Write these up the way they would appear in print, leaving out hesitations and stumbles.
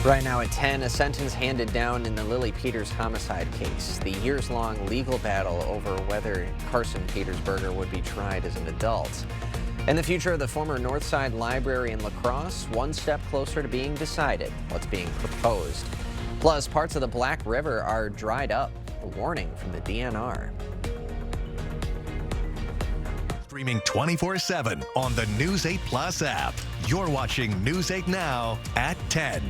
Right now at 10, a sentence handed down in the Lily Peters homicide case. The years-long legal battle over whether Carson Petersberger would be tried as an adult. And the future of the former Northside Library in La Crosse, one step closer to being decided. What's being proposed. Plus, parts of the Black River are dried up. A warning from the DNR. Streaming 24/7 on the News 8 Plus app. You're watching News 8 Now at 10.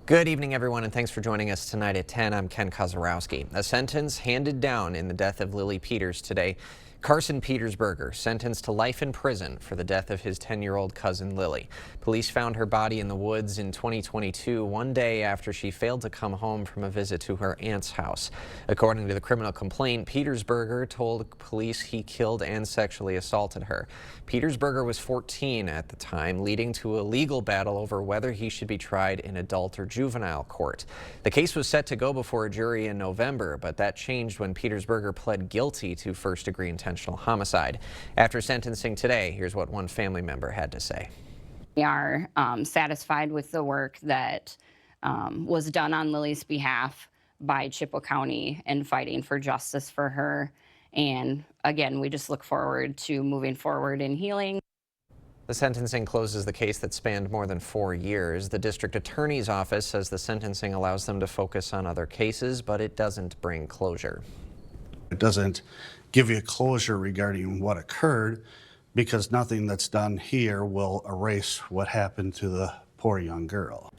Good evening, everyone, and thanks for joining us tonight at 10. I'm Ken Kozarowski. A sentence handed down in the death of Lily Peters today. Carson Petersberger sentenced to life in prison for the death of his 10-year-old cousin Lily. Police found her body in the woods in 2022, one day after she failed to come home from a visit to her aunt's house. According to the criminal complaint, Petersberger told police he killed and sexually assaulted her. Petersberger was 14 at the time, leading to a legal battle over whether he should be tried in adult or juvenile court. The case was set to go before a jury in November, but that changed when Petersberger pled guilty to first-degree intentional homicide. After sentencing today, here's what one family member had to say. We are satisfied with the work that was done on Lily's behalf by Chippewa County and fighting for justice for her. And again, we just look forward to moving forward in healing. The sentencing closes the case that spanned more than 4 years. The district attorney's office says the sentencing allows them to focus on other cases, but it doesn't bring closure. It doesn't give you closure regarding what occurred, because nothing that's done here will erase what happened to the poor young girl.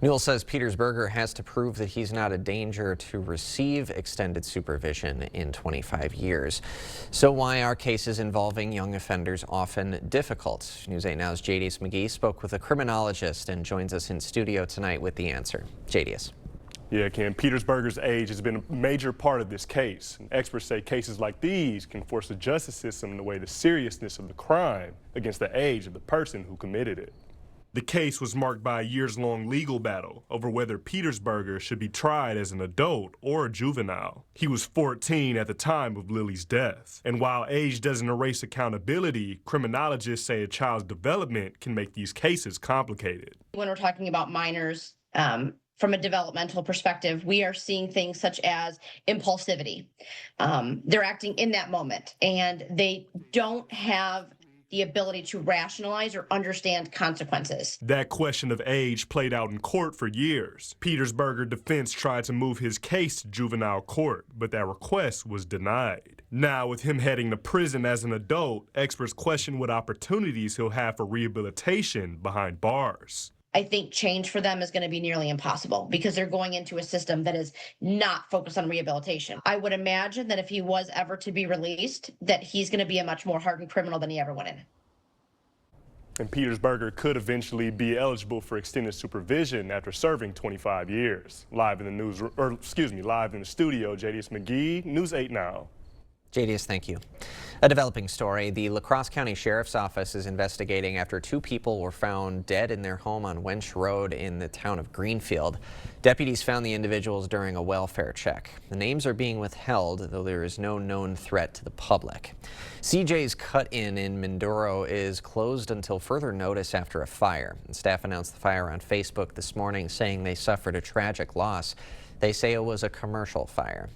Newell says Petersberger has to prove that he's not a danger to receive extended supervision in 25 years. So why are cases involving young offenders often difficult? News 8 Now's Jadius McGee spoke with a criminologist and joins us in studio tonight with the answer. Jadius. Yeah, Ken, Petersberger's age has been a major part of this case. And experts say cases like these can force the justice system to weigh the seriousness of the crime against the age of the person who committed it. The case was marked by a years-long legal battle over whether Petersberger should be tried as an adult or a juvenile. He was 14 at the time of Lily's death. And while age doesn't erase accountability, criminologists say a child's development can make these cases complicated. When we're talking about minors, from a developmental perspective, we are seeing things such as impulsivity. They're acting in that moment, and they don't have the ability to rationalize or understand consequences. That question of age played out in court for years. Petersberger defense tried to move his case to juvenile court, but that request was denied. Now, with him heading to prison as an adult, experts question what opportunities he'll have for rehabilitation behind bars. I think change for them is going to be nearly impossible because they're going into a system that is not focused on rehabilitation. I would imagine that if he was ever to be released, that he's going to be a much more hardened criminal than he ever went in. And Petersberger could eventually be eligible for extended supervision after serving 25 years. Live in the studio, Jadius McGee, News 8 Now. Jadius, thank you. A developing story. The La Crosse County Sheriff's Office is investigating after 2 people were found dead in their home on Wench Road in the town of Greenfield. Deputies found the individuals during a welfare check. The names are being withheld, though there is no known threat to the public. CJ's Cut-In in Mindoro is closed until further notice after a fire. Staff announced the fire on Facebook this morning, saying they suffered a tragic loss. They say it was a commercial fire.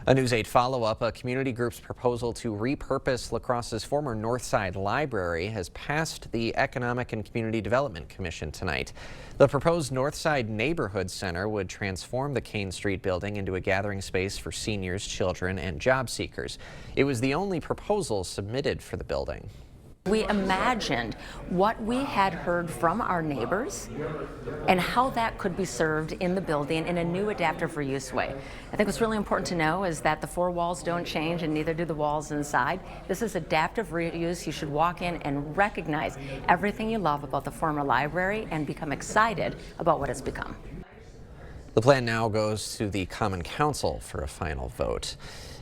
A News 8 follow-up, a community group's proposal to repurpose La Crosse's former Northside Library has passed the Economic and Community Development Commission tonight. The proposed Northside Neighborhood Center would transform the Kane Street building into a gathering space for seniors, children, and job seekers. It was the only proposal submitted for the building. We imagined what we had heard from our neighbors and how that could be served in the building in a new adaptive reuse way. I think what's really important to know is that the 4 walls don't change and neither do the walls inside. This is adaptive reuse. You should walk in and recognize everything you love about the former library and become excited about what it's become. The plan now goes to the Common Council for a final vote.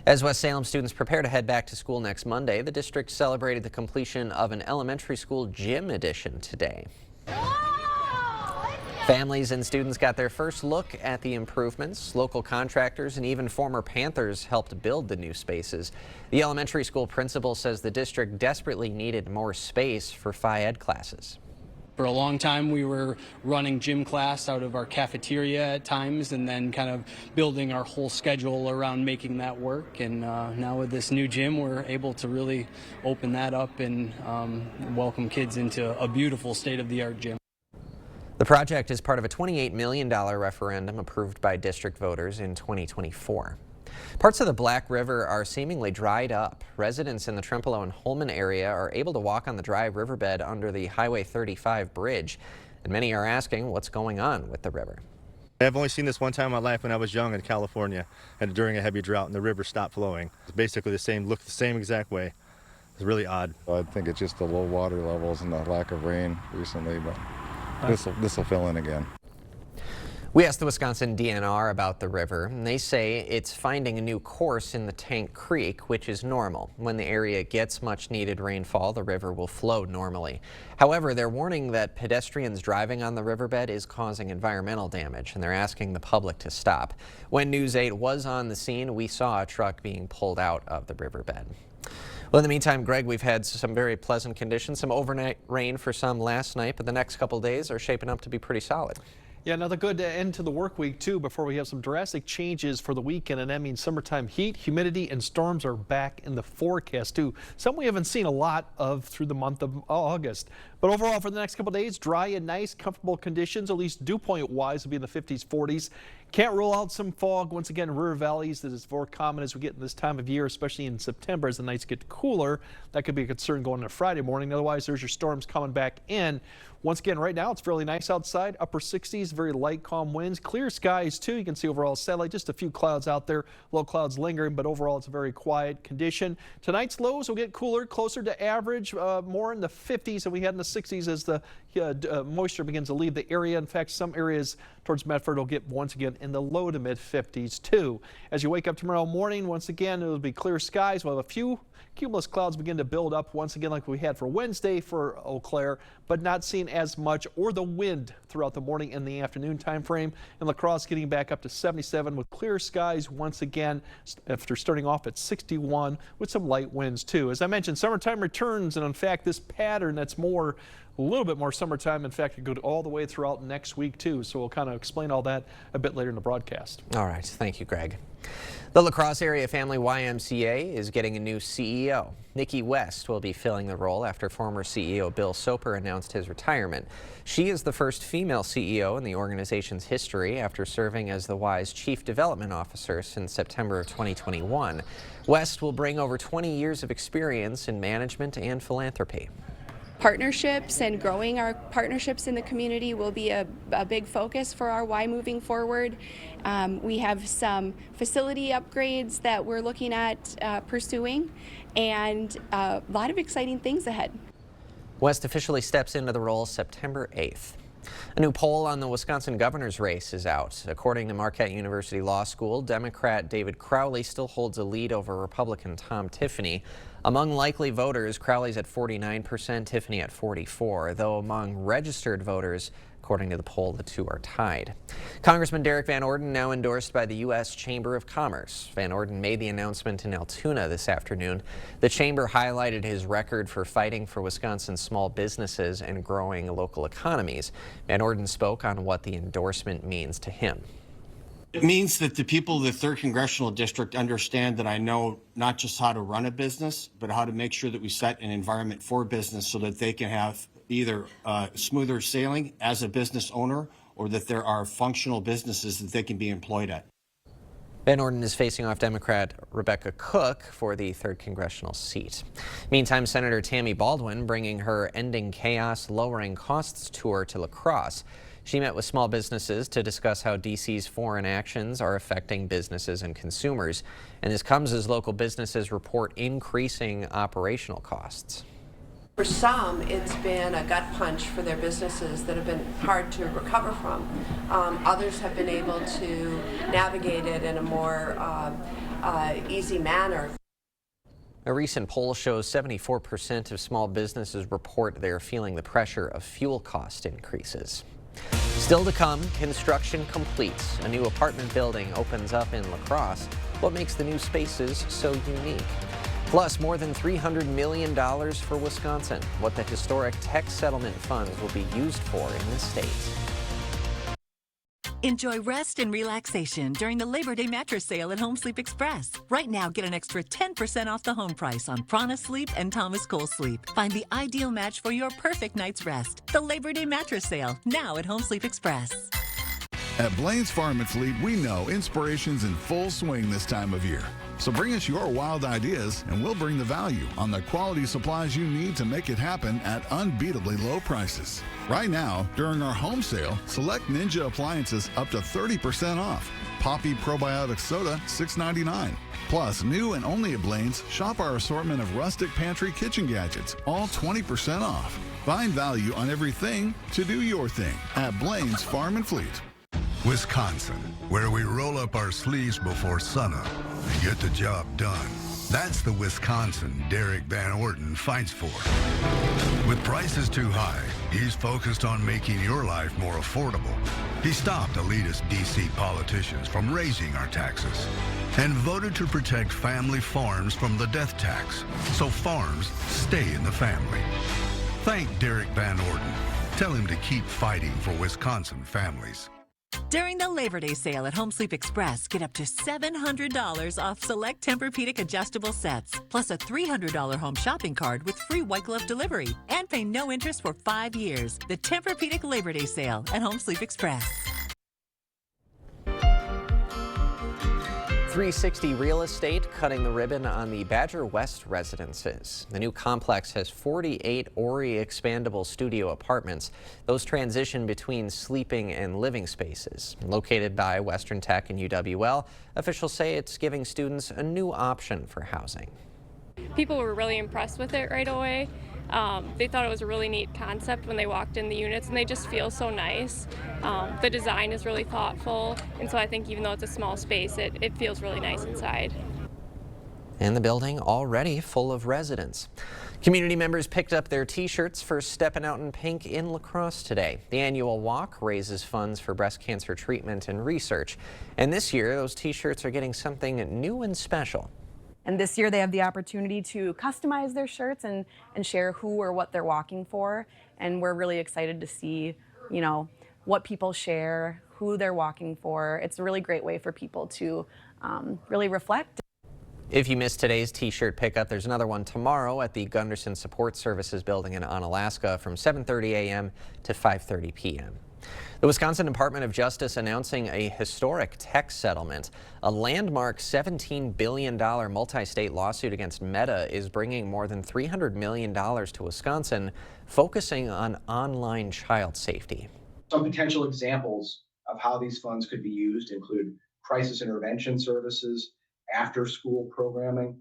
As West Salem students prepare to head back to school next Monday, the district celebrated the completion of an elementary school gym addition today. Families and students got their first look at the improvements. Local contractors and even former Panthers helped build the new spaces. The elementary school principal says the district desperately needed more space for Phi Ed classes. For a long time, we were running gym class out of our cafeteria at times and then kind of building our whole schedule around making that work. And now with this new gym, we're able to really open that up and welcome kids into a beautiful state-of-the-art gym. The project is part of a $28 million referendum approved by district voters in 2024. Parts of the Black River are seemingly dried up. Residents in the Trempealeau and Holman area are able to walk on the dry riverbed under the Highway 35 bridge, and many are asking what's going on with the river. I've only seen this one time in my life when I was young in California and during a heavy drought, and the river stopped flowing. It's basically the same, looked the same exact way. It's really odd. I think it's just the low water levels and the lack of rain recently, but this will fill in again. We asked the Wisconsin DNR about the river, and they say it's finding a new course in the Tank Creek, which is normal. When the area gets much needed rainfall, the river will flow normally. However, they're warning that pedestrians driving on the riverbed is causing environmental damage, and they're asking the public to stop. When News 8 was on the scene, we saw a truck being pulled out of the riverbed. Well, in the meantime, Greg, we've had some very pleasant conditions, some overnight rain for some last night, but the next couple days are shaping up to be pretty solid. Yeah, another good end to the work week, too, before we have some drastic changes for the weekend, and that means summertime heat, humidity, and storms are back in the forecast, too. Some we haven't seen a lot of through the month of August. But overall, for the next couple days, dry and nice, comfortable conditions, at least dew point-wise, will be in the 50s, 40s. Can't rule out some fog. Once again, river valleys, that is more common as we get in this time of year, especially in September as the nights get cooler. That could be a concern going into Friday morning. Otherwise, there's your storms coming back in. Once again, right now, it's fairly nice outside, upper 60s, very light, calm winds, clear skies, too. You can see overall satellite, just a few clouds out there, low clouds lingering, but overall, it's a very quiet condition. Tonight's lows will get cooler, closer to average, more in the 50s than we had in the 60s as the moisture begins to leave the area. In fact, some areas towards Medford will get once again in the low to mid 50s, too. As you wake up tomorrow morning, once again, it'll be clear skies. We'll have a few cumulus clouds begin to build up once again like we had for Wednesday for Eau Claire, but not seeing as much or the wind throughout the morning and the afternoon time frame. And La Crosse getting back up to 77 with clear skies once again after starting off at 61 with some light winds too. As I mentioned, summertime returns, and in fact this pattern that's a little bit more summertime. In fact, it could go all the way throughout next week too. So we'll kind of explain all that a bit later in the broadcast. All right, thank you, Greg. The La Crosse Area Family YMCA is getting a new CEO. Nikki West will be filling the role after former CEO Bill Soper announced his retirement. She is the first female CEO in the organization's history after serving as the Y's Chief Development Officer since September of 2021. West will bring over 20 years of experience in management and philanthropy. Partnerships and growing our partnerships in the community will be a big focus for our Y moving forward. We have some facility upgrades that we're looking at pursuing, and a lot of exciting things ahead. West officially steps into the role September 8th. A new poll on the Wisconsin governor's race is out. According to Marquette University Law School, Democrat David Crowley still holds a lead over Republican Tom Tiffany. Among likely voters, Crowley's at 49%, Tiffany at 44%, though among registered voters, according to the poll, the two are tied. Congressman Derek Van Orden now endorsed by the U.S. Chamber of Commerce. Van Orden made the announcement in Altoona this afternoon. The chamber highlighted his record for fighting for Wisconsin's small businesses and growing local economies. Van Orden spoke on what the endorsement means to him. It means that the people of the 3rd Congressional District understand that I know not just how to run a business, but how to make sure that we set an environment for business so that they can have either smoother sailing as a business owner or that there are functional businesses that they can be employed at. Van Orden is facing off Democrat Rebecca Cook for the 3rd congressional seat. Meantime, Senator Tammy Baldwin bringing her Ending Chaos, Lowering Costs tour to La Crosse. She met with small businesses to discuss how D.C.'s foreign actions are affecting businesses and consumers. And this comes as local businesses report increasing operational costs. For some, it's been a gut punch for their businesses that have been hard to recover from. Others have been able to navigate it in a more easy manner. A recent poll shows 74% of small businesses report they're feeling the pressure of fuel cost increases. Still to come, construction completes. A new apartment building opens up in La Crosse. What makes the new spaces so unique? Plus, more than $300 million for Wisconsin, what the historic tech settlement funds will be used for in the state. Enjoy rest and relaxation during the Labor Day mattress sale at Home Sleep Express. Right now, get an extra 10% off the home price on Prana Sleep and Thomas Cole Sleep. Find the ideal match for your perfect night's rest. The Labor Day mattress sale, now at Home Sleep Express. At Blaine's Farm and Fleet, we know inspiration's in full swing this time of year. So bring us your wild ideas, and we'll bring the value on the quality supplies you need to make it happen at unbeatably low prices. Right now, during our home sale, select Ninja appliances up to 30% off. Poppy Probiotic Soda, $6.99. Plus, new and only at Blaine's, shop our assortment of rustic pantry kitchen gadgets, all 20% off. Find value on everything to do your thing at Blaine's Farm and Fleet. Wisconsin, where we roll up our sleeves before sunup and get the job done. That's the Wisconsin Derek Van Orton fights for. With prices too high, he's focused on making your life more affordable. He stopped elitist D.C. politicians from raising our taxes and voted to protect family farms from the death tax, so farms stay in the family. Thank Derek Van Orton. Tell him to keep fighting for Wisconsin families. During the Labor Day sale at Home Sleep Express, get up to $700 off select Tempur-Pedic adjustable sets, plus a $300 home shopping card with free white glove delivery, and pay no interest for 5 years. The Tempur-Pedic Labor Day sale at Home Sleep Express. 360 Real Estate cutting the ribbon on the Badger West residences. The new complex has 48 Ori expandable studio apartments. Those transition between sleeping and living spaces. Located by Western Tech and UWL, officials say it's giving students a new option for housing. People were really impressed with it right away. They thought it was a really neat concept when they walked in the units, and they just feel so nice. The design is really thoughtful, and so I think even though it's a small space, it feels really nice inside. And the building already full of residents. Community members picked up their t-shirts for Steppin' Out in Pink in La Crosse today. The annual walk raises funds for breast cancer treatment and research. And this year, those t-shirts are getting something new and special. And this year they have the opportunity to customize their shirts and share who or what they're walking for. And we're really excited to see, you know, what people share, who they're walking for. It's a really great way for people to really reflect. If you missed today's t-shirt pickup, there's another one tomorrow at the Gunderson Support Services building in Onalaska from 7:30 a.m. to 5:30 p.m. The Wisconsin Department of Justice announcing a historic tech settlement. A landmark $17 billion multi-state lawsuit against Meta is bringing more than $300 million to Wisconsin, focusing on online child safety. Some potential examples of how these funds could be used include crisis intervention services, after-school programming,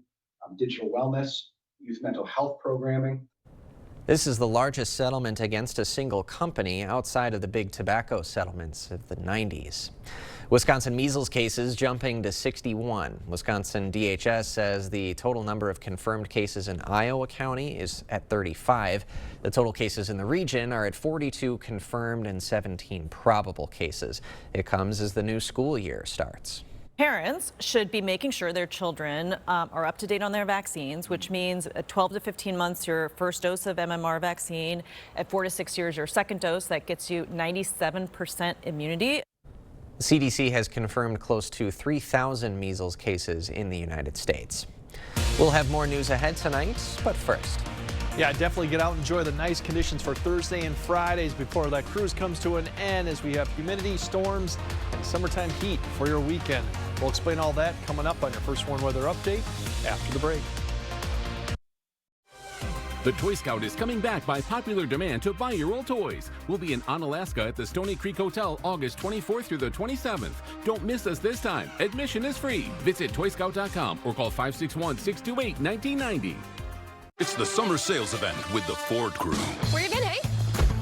digital wellness, youth mental health programming. This is the largest settlement against a single company outside of the big tobacco settlements of the 90s. Wisconsin measles cases jumping to 61. Wisconsin DHS says the total number of confirmed cases in Iowa County is at 35. The total cases in the region are at 42 confirmed and 17 probable cases. It comes as the new school year starts. Parents should be making sure their children are up to date on their vaccines, which means at 12 to 15 months your first dose of MMR vaccine, at 4 to 6 years your second dose. That gets you 97% immunity. The CDC has confirmed close to 3,000 measles cases in the United States. We'll have more news ahead tonight, but first. Yeah, definitely get out and enjoy the nice conditions for Thursday and Fridays before that cruise comes to an end as we have humidity, storms, and summertime heat for your weekend. We'll explain all that coming up on your First Warn Weather Update after the break. The Toy Scout is coming back by popular demand to buy your old toys. We'll be in Onalaska at the Stony Creek Hotel August 24th through the 27th. Don't miss us this time. Admission is free. Visit toyscout.com or call 561-628-1990. It's the summer sales event with the Ford Crew. Where you been, hey?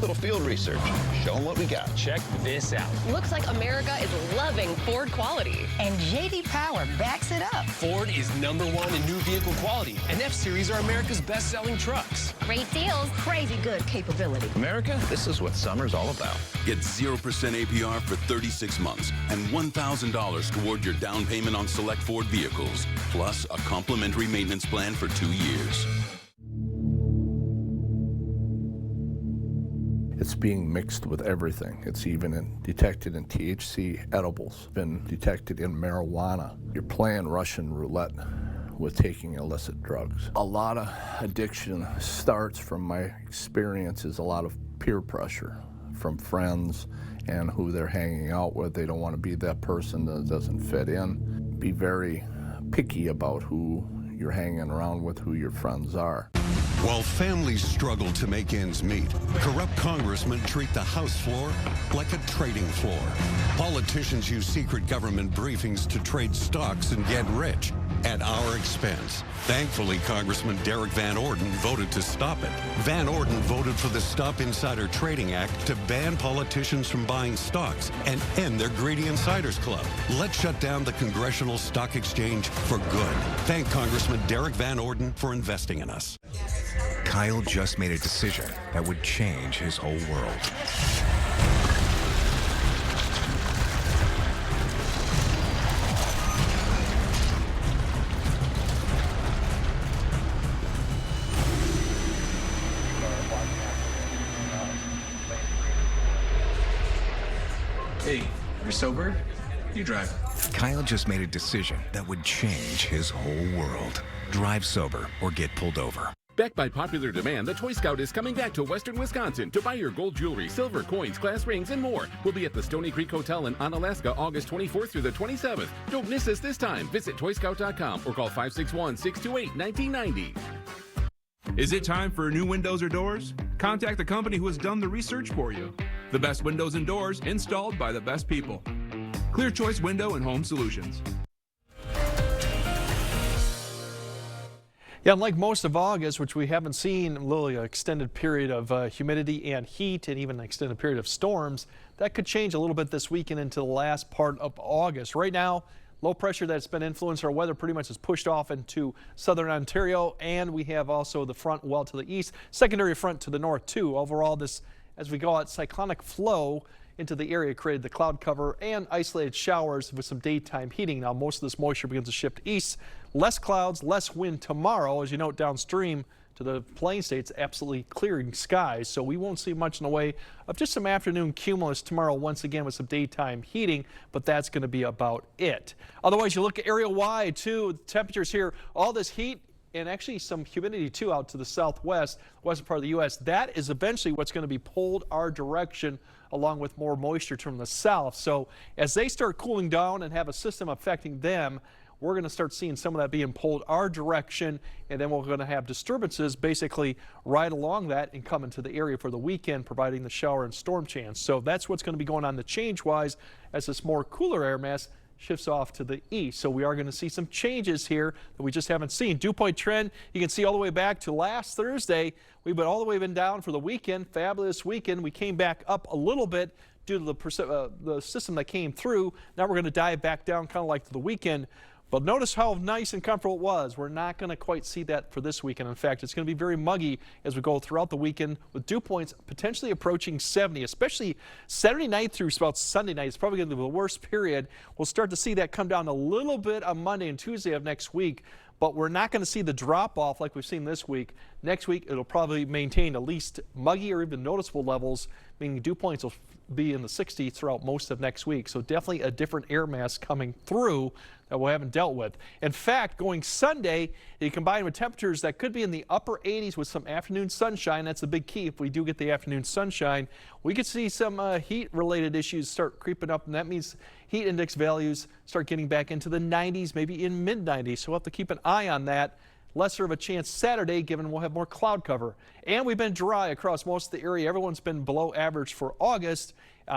Little field research. Show them what we got. Check this out. Looks like America is loving Ford quality. And J.D. Power backs it up. Ford is #1 in new vehicle quality, and F-Series are America's best-selling trucks. Great deals, crazy good capability. America, this is what summer's all about. Get 0% APR for 36 months and $1,000 toward your down payment on select Ford vehicles, plus a complimentary maintenance plan for 2 years. It's being mixed with everything. It's even detected in THC edibles, been detected in marijuana. You're playing Russian roulette with taking illicit drugs. A lot of addiction starts, from my experience, is a lot of peer pressure from friends and who they're hanging out with. They don't want to be that person that doesn't fit in. Be very picky about who you're hanging around with, who your friends are. While families struggle to make ends meet, corrupt congressmen treat the House floor like a trading floor. Politicians use secret government briefings to trade stocks and get rich at our expense. Thankfully, Congressman Derek Van Orden voted to stop it. Van Orden voted for the Stop Insider Trading Act to ban politicians from buying stocks and end their greedy insiders club. Let's shut down the Congressional Stock Exchange for good. Thank Congressman Derek Van Orden for investing in us. Kyle just made a decision that would change his whole world. Hey, you're sober? You drive. Kyle just made a decision that would change his whole world. Drive sober or get pulled over. Backed by popular demand, the Toy Scout is coming back to Western Wisconsin to buy your gold jewelry, silver coins, glass rings, and more. We'll be at the Stony Creek Hotel in Onalaska, August 24th through the 27th. Don't miss us this time. Visit toyscout.com or call 561-628-1990. Is it time for new windows or doors? Contact the company who has done the research for you. The best windows and doors installed by the best people. Clear Choice Window and Home Solutions. Yeah, unlike most of August, which we haven't seen really an extended period of humidity and heat and even an extended period of storms, that could change a little bit this weekend into the last part of August. Right now, low pressure that's been influencing our weather pretty much is pushed off into southern Ontario, and we have also the front well to the east, secondary front to the north too. Overall, this, as we go out, cyclonic flow into the area created the cloud cover and isolated showers with some daytime heating. Now most of this moisture begins to shift east. Less clouds, less wind tomorrow. As you note, downstream to the plain states, absolutely clearing skies. So we won't see much in the way of just some afternoon cumulus tomorrow once again with some daytime heating, but that's going to be about it. Otherwise, you look at area-wide too, temperatures here, all this heat and actually some humidity too out to the southwest, western part of the U.S. That is eventually what's going to be pulled our direction along with more moisture from the south. So as they start cooling down and have a system affecting them, we're going to start seeing some of that being pulled our direction, and then we're going to have disturbances basically right along that and come into the area for the weekend, providing the shower and storm chance. So that's what's going to be going on the change-wise as this more cooler air mass shifts off to the east. So we are going to see some changes here that we just haven't seen. Dew point trend, you can see all the way back to last Thursday. We've been all the way down for the weekend. Fabulous weekend. We came back up a little bit due to the system that came through. Now we're going to dive back down kind of like the weekend. But notice how nice and comfortable it was. We're not going to quite see that for this weekend. In fact, it's going to be very muggy as we go throughout the weekend with dew points potentially approaching 70, especially Saturday night through about Sunday night. It's probably going to be the worst period. We'll start to see that come down a little bit on Monday and Tuesday of next week, but we're not going to see the drop off like we've seen this week. Next week, it'll probably maintain at least muggy or even noticeable levels, meaning dew points will be in the 60s throughout most of next week. So definitely a different air mass coming through that we haven't dealt with. In fact, going Sunday, you combine with temperatures that could be in the upper 80s with some afternoon sunshine. That's the big key. If we do get the afternoon sunshine, we could see some heat-related issues start creeping up, and that means heat index values start getting back into the 90s, maybe in mid-90s. So we'll have to keep an eye on that. Lesser of a chance Saturday, given we'll have more cloud cover. And we've been dry across most of the area. Everyone's been below average for August.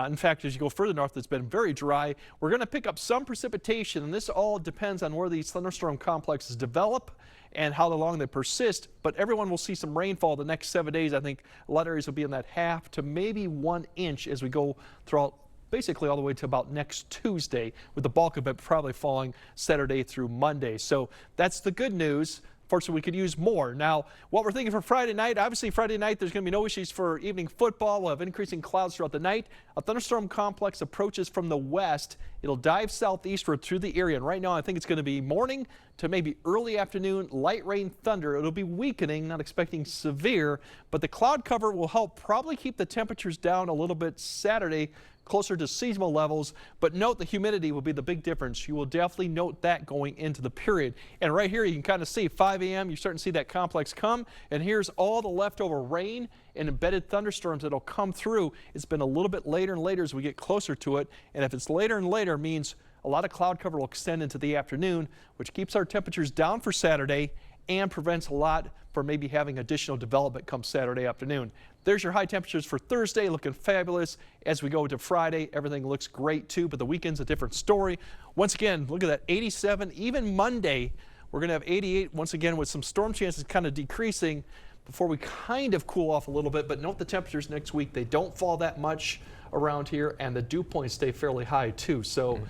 In fact, as you go further north, it's been very dry. We're going to pick up some precipitation, and this all depends on where these thunderstorm complexes develop and how long they persist, but everyone will see some rainfall the next 7 days. I think a lot of areas will be in that half to maybe 1 inch as we go throughout basically all the way to about next Tuesday, with the bulk of it probably falling Saturday through Monday. So that's the good news. Fortunately, we could use more. Now, what we're thinking for Friday night, obviously Friday night, there's going to be no issues for evening football. We'll have increasing clouds throughout the night. A thunderstorm complex approaches from the west. It'll dive southeastward through the area. And right now, I think it's going to be morning to maybe early afternoon, light rain, thunder. It'll be weakening, not expecting severe, but the cloud cover will help probably keep the temperatures down a little bit Saturday, closer to seasonal levels, but note the humidity will be the big difference. You will definitely note that going into the period. And right here you can kind of see 5 a.m. you're starting to see that complex come, and here's all the leftover rain and embedded thunderstorms that'll come through. It's been a little bit later and later as we get closer to it, and if it's later and later, means a lot of cloud cover will extend into the afternoon, which keeps our temperatures down for Saturday and prevents a lot for maybe having additional development come Saturday afternoon. There's your high temperatures for Thursday, looking fabulous. As we go to Friday, everything looks great too, but the weekend's a different story. Once again, look at that, 87. Even Monday, we're going to have 88 once again, with some storm chances kind of decreasing before we kind of cool off a little bit. But note the temperatures next week, they don't fall that much around here, and the dew points stay fairly high too. So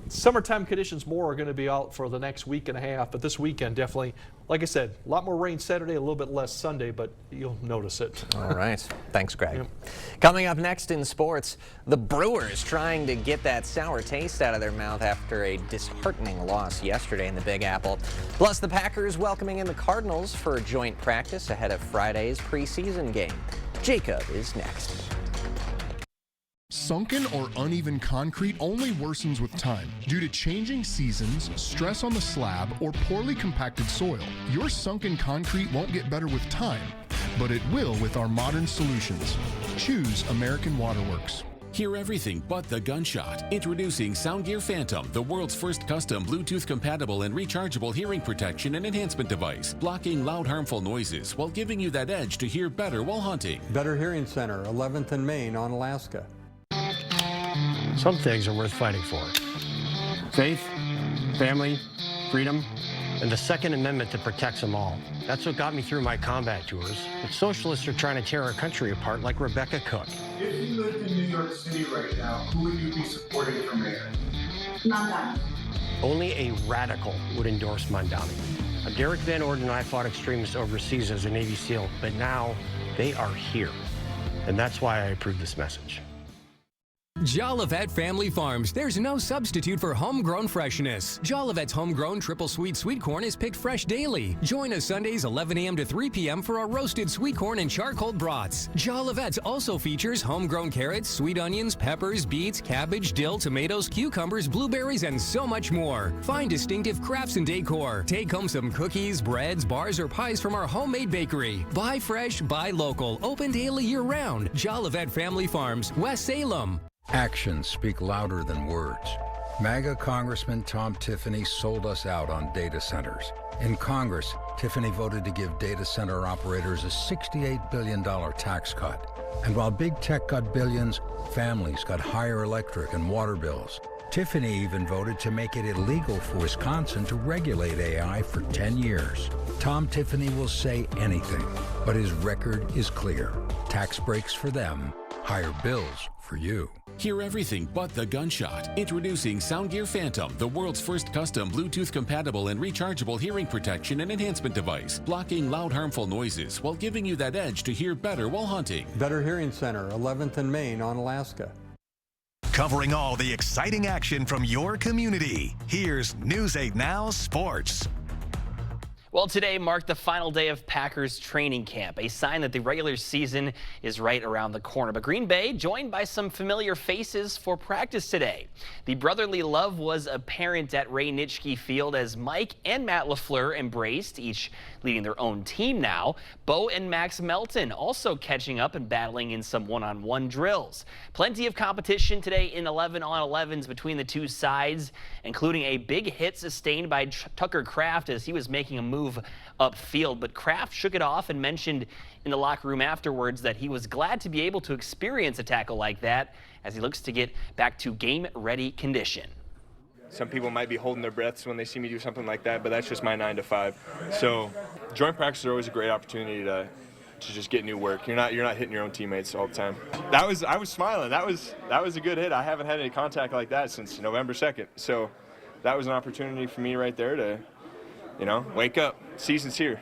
summertime conditions more are going to be out for the next week and a half, but this weekend definitely, like I said, a lot more rain Saturday, a little bit less Sunday, but you'll notice it. All right. Thanks, Greg. Coming up next in sports, the Brewers trying to get that sour taste out of their mouth after a disheartening loss yesterday in the Big Apple. Plus, the Packers welcoming in the Cardinals for a joint practice ahead of Friday's preseason game. Jacob is next. Sunken or uneven concrete only worsens with time due to changing seasons, stress on the slab, or poorly compacted soil. Your sunken concrete won't get better with time, but it will with our modern solutions. Choose American Waterworks. Hear everything but the gunshot. Introducing Soundgear Phantom, the world's first custom Bluetooth compatible and rechargeable hearing protection and enhancement device, blocking loud harmful noises while giving you that edge to hear better while hunting. Better Hearing Center, 11th and Main on Alaska. Some things are worth fighting for. Faith, family, freedom, and the Second Amendment that protects them all. That's what got me through my combat tours. But socialists are trying to tear our country apart like Rebecca Cook. If you lived in New York City right now, who would you be supporting for mayor? Mamdani. Only a radical would endorse Mamdani. Derek Van Orden and I fought extremists overseas as a Navy SEAL, but now they are here. And that's why I approve this message. Jolivet Family Farms. There's no substitute for homegrown freshness. Jolivet's homegrown triple sweet corn is picked fresh daily. Join us Sundays 11 a.m. to 3 p.m. for our roasted sweet corn and charcoal brats. Jolivet's also features homegrown carrots, sweet onions, peppers, beets, cabbage, dill, tomatoes, cucumbers, blueberries, and so much more. Find distinctive crafts and decor. Take home some cookies, breads, bars, or pies from our homemade bakery. Buy fresh, buy local. Open daily year-round. Jolivet Family Farms, West Salem. Actions speak louder than words. MAGA Congressman Tom Tiffany sold us out on data centers. In Congress, Tiffany voted to give data center operators a $68 billion tax cut. And while big tech got billions, families got higher electric and water bills. Tiffany even voted to make it illegal for Wisconsin to regulate AI for 10 years. Tom Tiffany will say anything, but his record is clear. Tax breaks for them, higher bills for you. Hear everything but the gunshot. Introducing Soundgear Phantom, the world's first custom Bluetooth compatible and rechargeable hearing protection and enhancement device, blocking loud harmful noises while giving you that edge to hear better while hunting. Better Hearing Center, 11th and Main on Alaska. Covering all the exciting action from your community. Here's News 8 Now Sports. Well, today marked the final day of Packers training camp, a sign that the regular season is right around the corner. But Green Bay joined by some familiar faces for practice today. The brotherly love was apparent at Ray Nitschke Field as Mike and Matt LaFleur embraced, each leading their own team now. Bo and Max Melton also catching up and battling in some one-on-one drills. Plenty of competition today in 11-on-11s between the two sides, including a big hit sustained by Tucker Kraft as he was making a move upfield. But Kraft shook it off and mentioned in the locker room afterwards that he was glad to be able to experience a tackle like that as he looks to get back to game-ready condition. Some people might be holding their breaths when they see me do something like that, but that's just my 9 to 5. So joint practice are always a great opportunity to just get new work. You're not hitting your own teammates all the time. I was smiling. That was a good hit. I haven't had any contact like that since November 2nd. So that was an opportunity for me right there to, wake up. Season's here.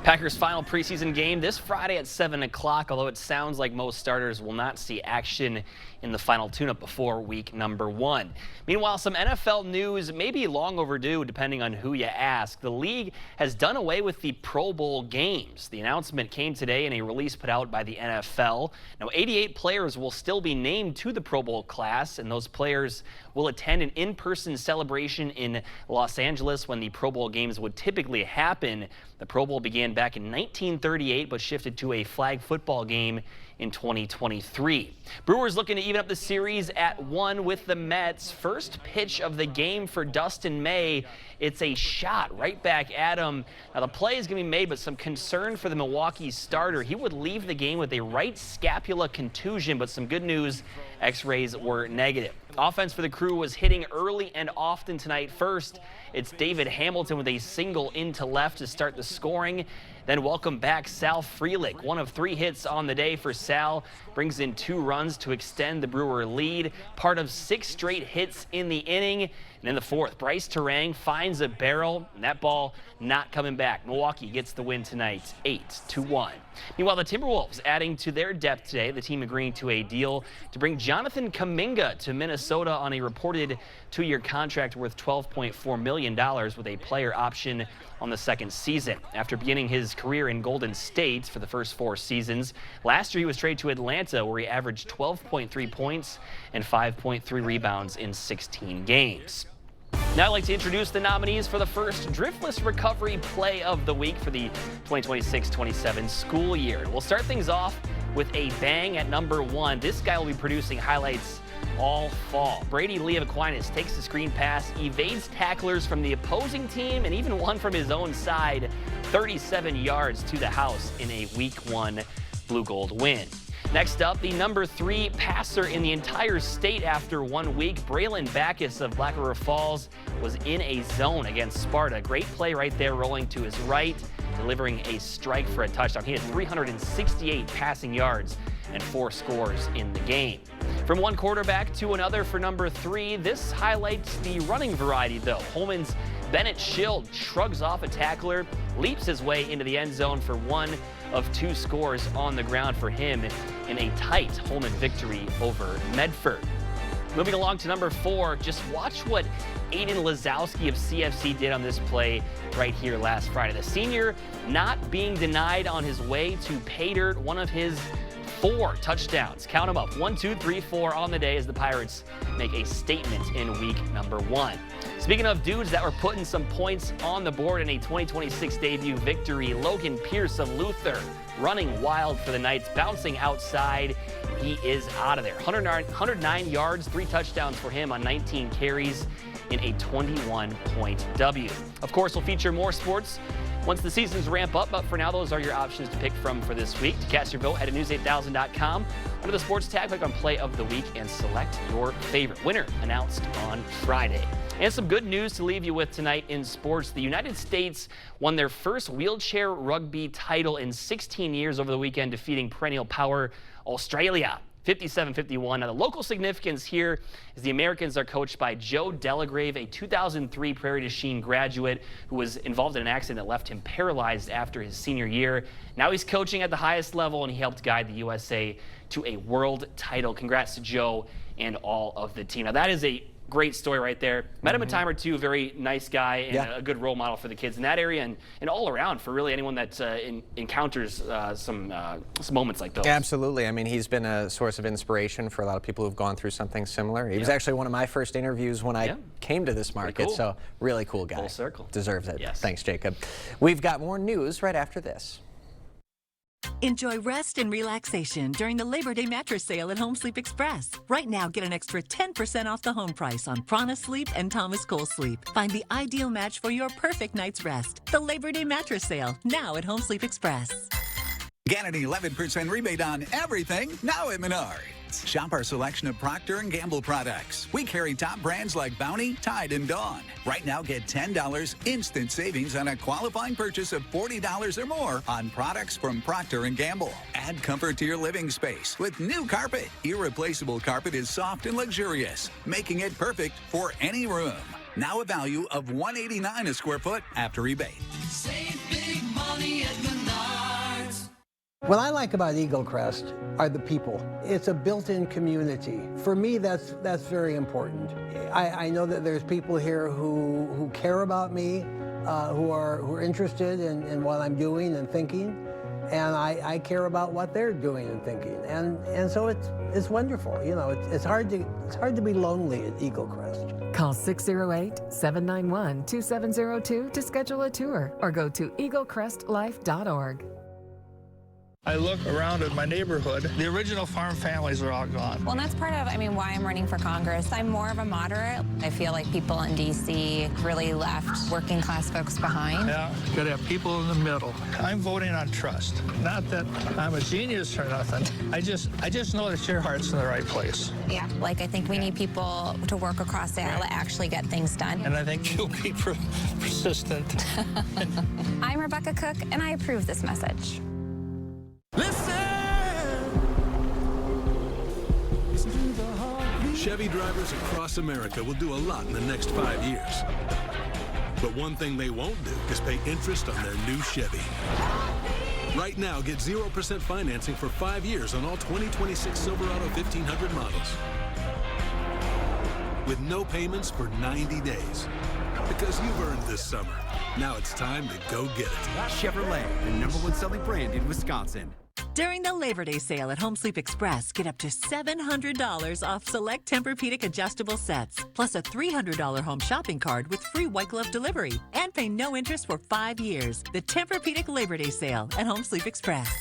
Packers' final preseason game this Friday at 7 o'clock, although it sounds like most starters will not see action in the final tune-up before week number 1. Meanwhile, some NFL news may be long overdue depending on who you ask. The league has done away with the Pro Bowl games. The announcement came today in a release put out by the NFL. Now, 88 players will still be named to the Pro Bowl class, and those players will attend an in-person celebration in Los Angeles when the Pro Bowl games would typically happen. The Pro Bowl began back in 1938 but shifted to a flag football game in 2023. Brewers looking to even up the series at 1 with the Mets. First pitch of the game for Dustin May. It's a shot right back at him. Now the play is going to be made, but some concern for the Milwaukee starter. He would leave the game with a right scapula contusion, but some good news, x-rays were negative. Offense for the Crew was hitting early and often tonight. First, it's David Hamilton with a single into left to start the scoring. Then welcome back Sal Frelick. 1 of 3 hits on the day for Sal. Brings in 2 runs to extend the Brewer lead. Part of 6 straight hits in the inning. And in the 4th, Bryce Terang finds a barrel, and that ball not coming back. Milwaukee gets the win tonight, 8-1. Meanwhile, the Timberwolves adding to their depth today, the team agreeing to a deal to bring Jonathan Kuminga to Minnesota on a reported 2-year contract worth $12.4 million with a player option on the 2nd season. After beginning his career in Golden State for the first 4 seasons, last year he was traded to Atlanta where he averaged 12.3 points and 5.3 rebounds in 16 games. Now I'd like to introduce the nominees for the first Driftless Recovery Play of the Week for the 2026-27 school year. We'll start things off with a bang at number 1. This guy will be producing highlights all fall. Brady Lee of Aquinas takes the screen pass, evades tacklers from the opposing team, and even one from his own side, 37 yards to the house in a Week 1 Blue Gold win. Next up, the number 3 passer in the entire state after 1 week, Braylon Backus of Black River Falls, was in a zone against Sparta. Great play right there, rolling to his right, delivering a strike for a touchdown. He had 368 passing yards and 4 scores in the game. From one quarterback to another for number 3, this highlights the running variety, though. Holman's Bennett Schild shrugs off a tackler, leaps his way into the end zone for 1 of 2 scores on the ground for him in a tight Holman victory over Medford. Moving along to number 4, just watch what Aiden Lazowski of CFC did on this play right here last Friday. The senior not being denied on his way to pay dirt, one of his 4 touchdowns. Count them up, 1, 2, 3, 4 on the day as the Pirates make a statement in week number 1. Speaking of dudes that were putting some points on the board in a 2026 debut victory, Logan Pierce of Luther running wild for the Knights, bouncing outside. He is out of there. 109 yards, 3 touchdowns for him on 19 carries in a 21-point W. Of course, we'll feature more sports once the seasons ramp up, but for now, those are your options to pick from for this week. To cast your vote, head to news8000.com. Under the sports tab, click on Play of the Week and select your favorite winner, announced on Friday. And some good news to leave you with tonight in sports. The United States won their first wheelchair rugby title in 16 years over the weekend, defeating perennial power Australia 57-51. Now, the local significance here is the Americans are coached by Joe Delagrave, a 2003 Prairie du Chien graduate who was involved in an accident that left him paralyzed after his senior year. Now he's coaching at the highest level, and he helped guide the USA to a world title. Congrats to Joe and all of the team. Now, that is a great story right there. Met him a time or two, very nice guy and a good role model for the kids in that area and all around for really anyone that encounters some moments like those. Absolutely. I mean, he's been a source of inspiration for a lot of people who've gone through something similar. He was actually one of my first interviews when I came to this market, so really cool guy. Full circle. Deserves it. Yes. Thanks, Jacob. We've got more news right after this. Enjoy rest and relaxation during the Labor Day mattress sale at Home Sleep Express. Right now, get an extra 10% off the home price on Prana Sleep and Thomas Cole Sleep. Find the ideal match for your perfect night's rest. The Labor Day mattress sale, now at Home Sleep Express. Get an 11% rebate on everything now at Menards. savings. Shop our selection of Procter & Gamble products. We carry top brands like Bounty, Tide, and Dawn. Right now, get $10 instant savings on a qualifying purchase of $40 or more on products from Procter & Gamble. Add comfort to your living space with new carpet. Irreplaceable carpet is soft and luxurious, making it perfect for any room. Now a value of $189 a square foot after rebate. Save big money at Menards. What I like about Eagle Crest are the people. It's a built-in community. For me, that's very important. I know that there's people here who care about me, who are interested in what I'm doing and thinking, and I care about what they're doing and thinking, and so it's wonderful. You know, it's hard to be lonely at Eagle Crest. Call 608-791-2702 to schedule a tour or go to eaglecrestlife.org. I look around at my neighborhood. The original farm families are all gone. Well, that's part of, why I'm running for Congress. I'm more of a moderate. I feel like people in D.C. really left working class folks behind. Yeah, got to have people in the middle. I'm voting on trust. Not that I'm a genius or nothing. I just know that your heart's in the right place. Yeah, I think we need people to work across the aisle to actually get things done. And I think you'll be persistent. I'm Rebecca Cook, and I approve this message. Chevy drivers across America will do a lot in the next 5 years. But one thing they won't do is pay interest on their new Chevy. Right now, get 0% financing for 5 years on all 2026 Silverado 1500 models. With no payments for 90 days. Because you've earned this summer. Now it's time to go get it. Chevrolet, the #1 selling brand in Wisconsin. During the Labor Day sale at Home Sleep Express, get up to $700 off select Tempur-Pedic adjustable sets, plus a $300 home shopping card with free white glove delivery, and pay no interest for 5 years. The Tempur-Pedic Labor Day sale at Home Sleep Express.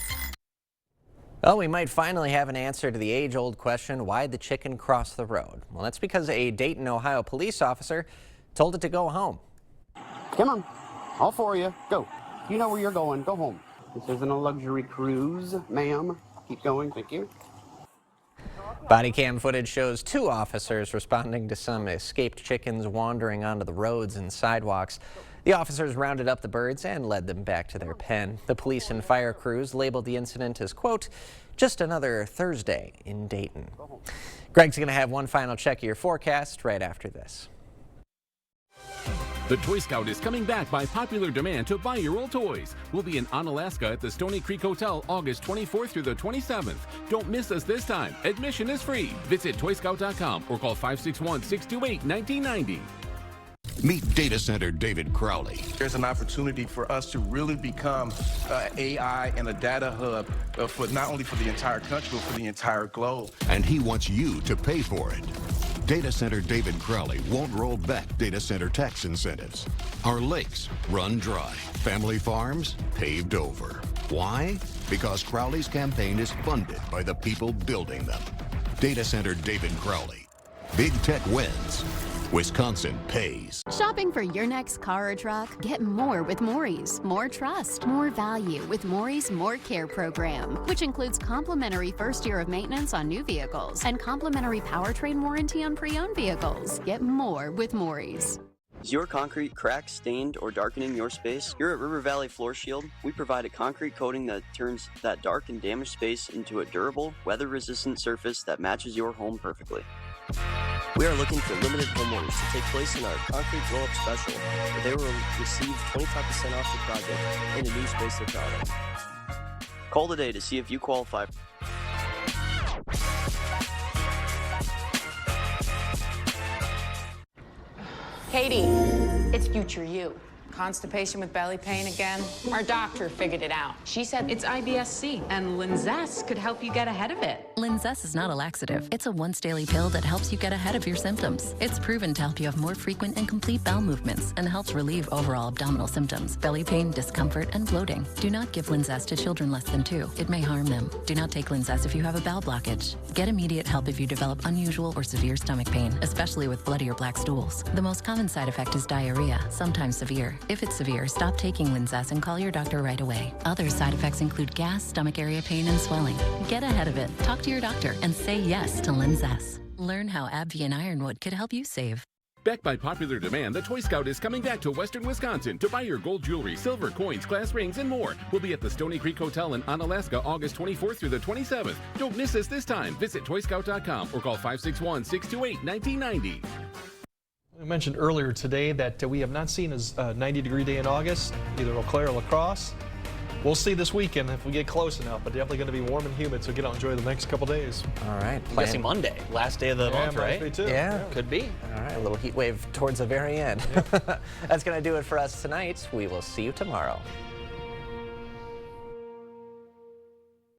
Well, we might finally have an answer to the age-old question, why'd the chicken cross the road? Well, that's because a Dayton, Ohio police officer told it to go home. Come on, all for you. Go. You know where you're going. Go home. This isn't a luxury cruise, ma'am. Keep going. Thank you. Body cam footage shows 2 officers responding to some escaped chickens wandering onto the roads and sidewalks. The officers rounded up the birds and led them back to their pen. The police and fire crews labeled the incident as, quote, just another Thursday in Dayton. Greg's going to have one final check of your forecast right after this. The Toy Scout is coming back by popular demand to buy your old toys. We'll be in Onalaska at the Stony Creek Hotel August 24th through the 27th. Don't miss us this time. Admission is free. Visit toyscout.com or call 561-628-1990. Meet Data Center David Crowley. There's an opportunity for us to really become AI and a data hub for not only for the entire country, but for the entire globe. And he wants you to pay for it. Data Center David Crowley won't roll back data center tax incentives. Our lakes run dry. Family farms paved over. Why? Because Crowley's campaign is funded by the people building them. Data Center David Crowley. Big tech wins. Wisconsin pays. Shopping for your next car or truck? Get more with Maury's. More trust, more value with Maury's More Care program, which includes complimentary first year of maintenance on new vehicles and complimentary powertrain warranty on pre-owned vehicles. Get more with Maury's. Is your concrete cracked, stained, or darkening your space? Here at River Valley Floor Shield, we provide a concrete coating that turns that dark and damaged space into a durable, weather-resistant surface that matches your home perfectly. We are looking for limited home orders to take place in our Concrete Glow Up Special, where they will receive 25% off the project and a new space they're proud of. Call today to see if you qualify. Katie, it's future you. Constipation with belly pain again? Our doctor figured it out. She said it's IBS-C, and Linzess could help you get ahead of it. Linzess is not a laxative. It's a once-daily pill that helps you get ahead of your symptoms. It's proven to help you have more frequent and complete bowel movements and helps relieve overall abdominal symptoms, belly pain, discomfort, and bloating. Do not give Linzess to children less than 2. It may harm them. Do not take Linzess if you have a bowel blockage. Get immediate help if you develop unusual or severe stomach pain, especially with bloody or black stools. The most common side effect is diarrhea, sometimes severe. If it's severe, stop taking Linzess and call your doctor right away. Other side effects include gas, stomach area pain, and swelling. Get ahead of it. Talk to your doctor and say yes to Linzess. Learn how AbbVie and Ironwood could help you save. Backed by popular demand, the Toy Scout is coming back to Western Wisconsin to buy your gold jewelry, silver coins, glass rings, and more. We'll be at the Stony Creek Hotel in Onalaska August 24th through the 27th. Don't miss us this time. Visit toyscout.com or call 561-628-1990. We mentioned earlier today that we have not seen a 90-degree day in August, either Eau Claire or La Crosse. We'll see this weekend if we get close enough, but definitely going to be warm and humid, so get out and enjoy the next couple days. All right. I'm guessing Monday, last day of the month, right? Too. Yeah. Could be. All right, a little heat wave towards the very end. That's going to do it for us tonight. We will see you tomorrow.